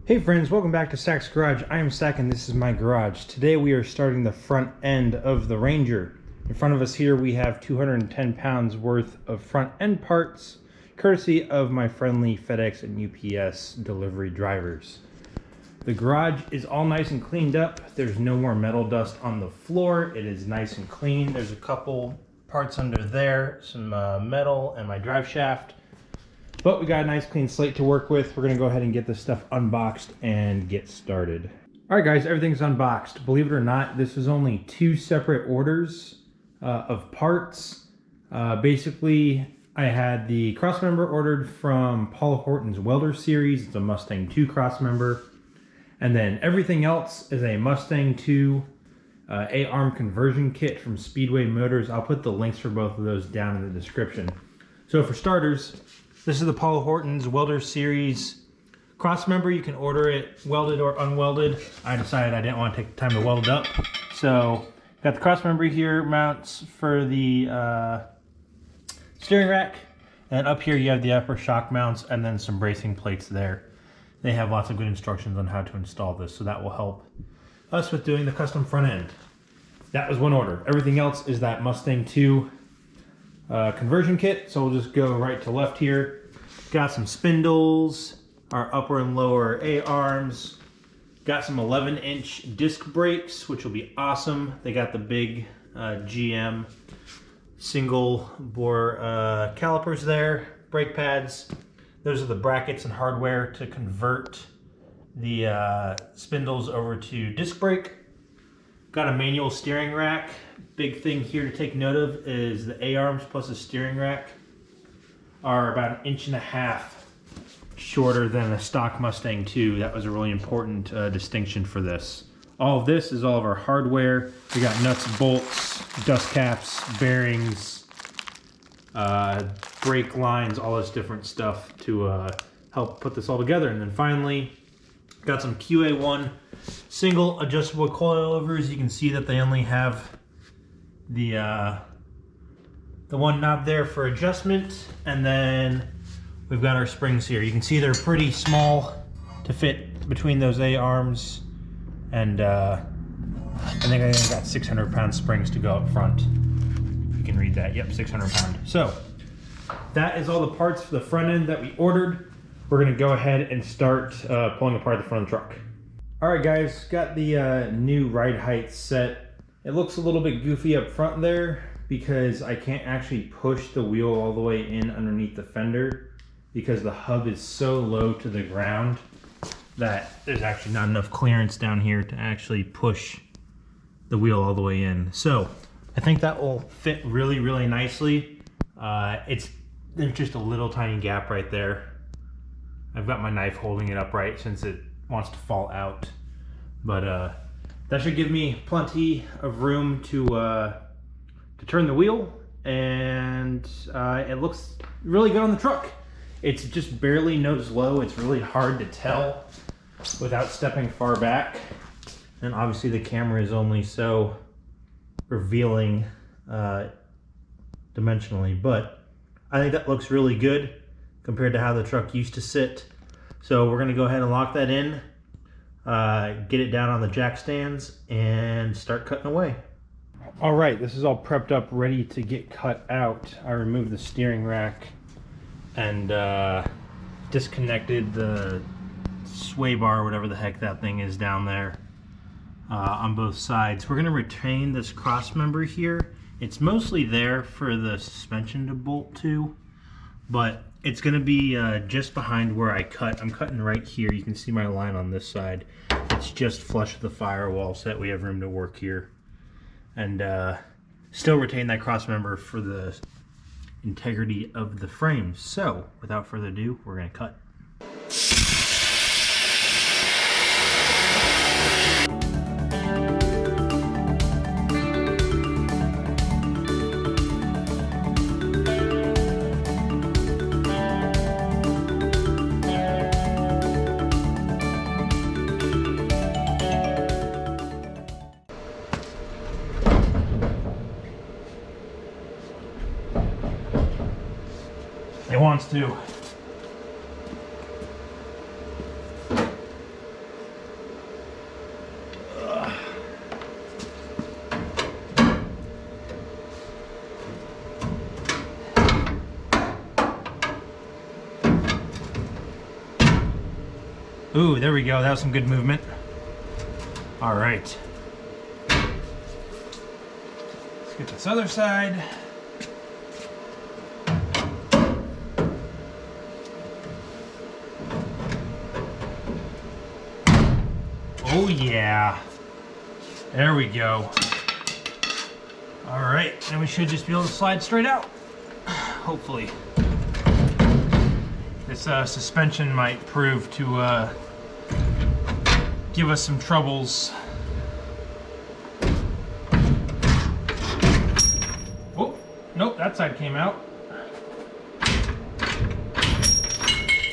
Hey friends, welcome back to Stack's Garage. I am Stack and this is my garage. Today we are starting the front end of the Ranger. In front of us here we have 210 pounds worth of front end parts, courtesy of my friendly FedEx and UPS delivery drivers. The garage is all nice and cleaned up. There's no more metal dust on the floor. It is nice and clean. There's a couple parts under there, some metal and my drive shaft. But we got a nice clean slate to work with. We're gonna go ahead and get this stuff unboxed and get started. All right guys, everything's unboxed. Believe it or not, this is only 2 separate orders of parts. Basically, I had the crossmember ordered from Paul Horton's Welder series. It's a Mustang 2 crossmember. And then everything else is a Mustang 2 A-arm conversion kit from Speedway Motors. I'll put the links for both of those down in the description. So for starters, this is the Paul Horton's Welder Series crossmember. You can order it welded or unwelded. I decided I didn't want to take the time to weld it up. So, got the crossmember here, mounts for the steering rack. And up here you have the upper shock mounts and then some bracing plates there. They have lots of good instructions on how to install this, so that will help us with doing the custom front end. That was one order. Everything else is that Mustang 2 conversion kit, so we'll just go right to left here. Got some spindles, our upper and lower A-arms. Got some 11-inch disc brakes, which will be awesome. They got the big GM single bore calipers there, brake pads. Those are the brackets and hardware to convert the spindles over to disc brake. Got a manual steering rack. Big thing here to take note of is the A-arms plus the steering rack are about 1.5 inches shorter than a stock Mustang 2. That was a really important distinction for this. All of this is all of our hardware. We got nuts, bolts, dust caps, bearings, brake lines, all this different stuff to help put this all together. And then finally, got some QA1 single adjustable coilovers. You can see that they only have the one knob there for adjustment, and then we've got our springs here. You can see they're pretty small to fit between those A-arms, and I think I got 600-pound springs to go up front. You can read that. Yep, 600 pound. So that is all the parts for the front end that we ordered. We're gonna go ahead and start pulling apart the front of the truck. All right guys, got the new ride height set. It looks a little bit goofy up front there because I can't actually push the wheel all the way in underneath the fender because the hub is so low to the ground that there's actually not enough clearance down here to actually push the wheel all the way in. So I think that will fit really, really nicely. There's just a little tiny gap right there. I've got my knife holding it upright since it wants to fall out. But that should give me plenty of room to turn the wheel, and it looks really good on the truck. It's just barely nose low. It's really hard to tell without stepping far back. And obviously the camera is only so revealing dimensionally, but I think that looks really good compared to how the truck used to sit. So we're gonna go ahead and lock that in, get it down on the jack stands, and start cutting away. All right, this is all prepped up, ready to get cut out. I removed the steering rack and disconnected the sway bar, whatever the heck that thing is down there, on both sides. We're gonna retain this cross member here. It's mostly there for the suspension to bolt to, but it's gonna be just behind where I cut. I'm cutting right here. You can see my line on this side. It's just flush with the firewall so that we have room to work here. And still retain that cross member for the integrity of the frames. So without further ado, we're gonna cut. It wants to. Ooh, there we go. That was some good movement. All right. Let's get this other side. Oh yeah. There we go. All right, and we should just be able to slide straight out. Hopefully. This suspension might prove to give us some troubles. Oh, nope, that side came out.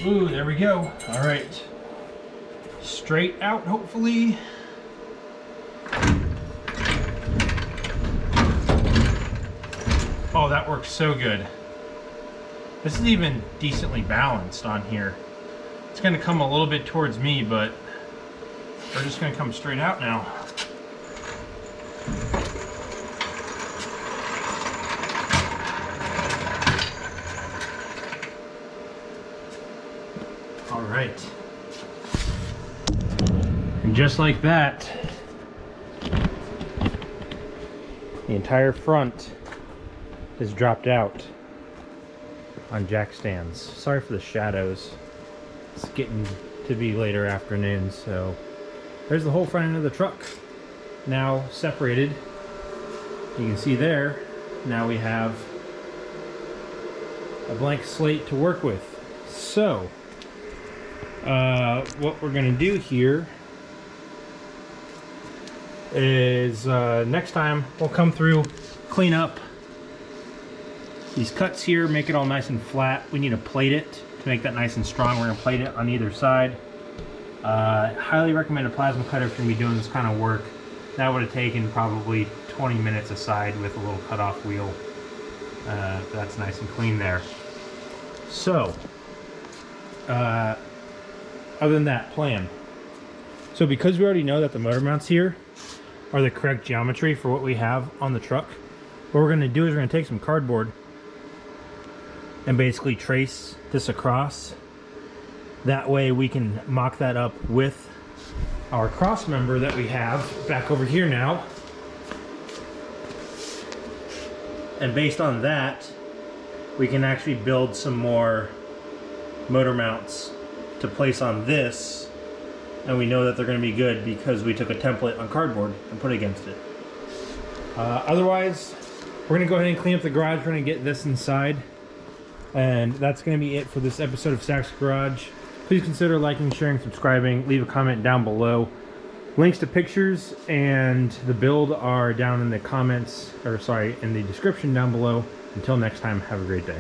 Ooh, there we go. All right. Straight out, hopefully. Oh, that works so good. This is even decently balanced on here. It's gonna come a little bit towards me, but we're just gonna come straight out now. All right. And just like that, the entire front is dropped out on jack stands. Sorry for the shadows. It's getting to be later afternoon, so there's the whole front end of the truck now separated. You can see there, now we have a blank slate to work with. So, what we're gonna do here is next time we'll come through, clean up these cuts here, make it all nice and flat. We need to plate it to make that nice and strong. We're gonna plate it on either side. Highly recommend a plasma cutter if you're gonna be doing this kind of work. That would have taken probably 20 minutes aside with a little cutoff wheel. That's nice and clean there. So, other than that, plan. So because we already know that the motor mounts here are the correct geometry for what we have on the truck, what we're gonna do is we're gonna take some cardboard and basically trace this across. That way we can mock that up with our cross member that we have back over here now. And based on that, we can actually build some more motor mounts to place on this. And we know that they're gonna be good because we took a template on cardboard and put against it. Otherwise, we're gonna go ahead and clean up the garage. We're gonna get this inside. And that's going to be it for this episode of Zach's Garage. Please consider liking, sharing, subscribing. Leave a comment down below. Links to pictures and the build are down in the comments, or sorry, in the description down below. Until next time, have a great day.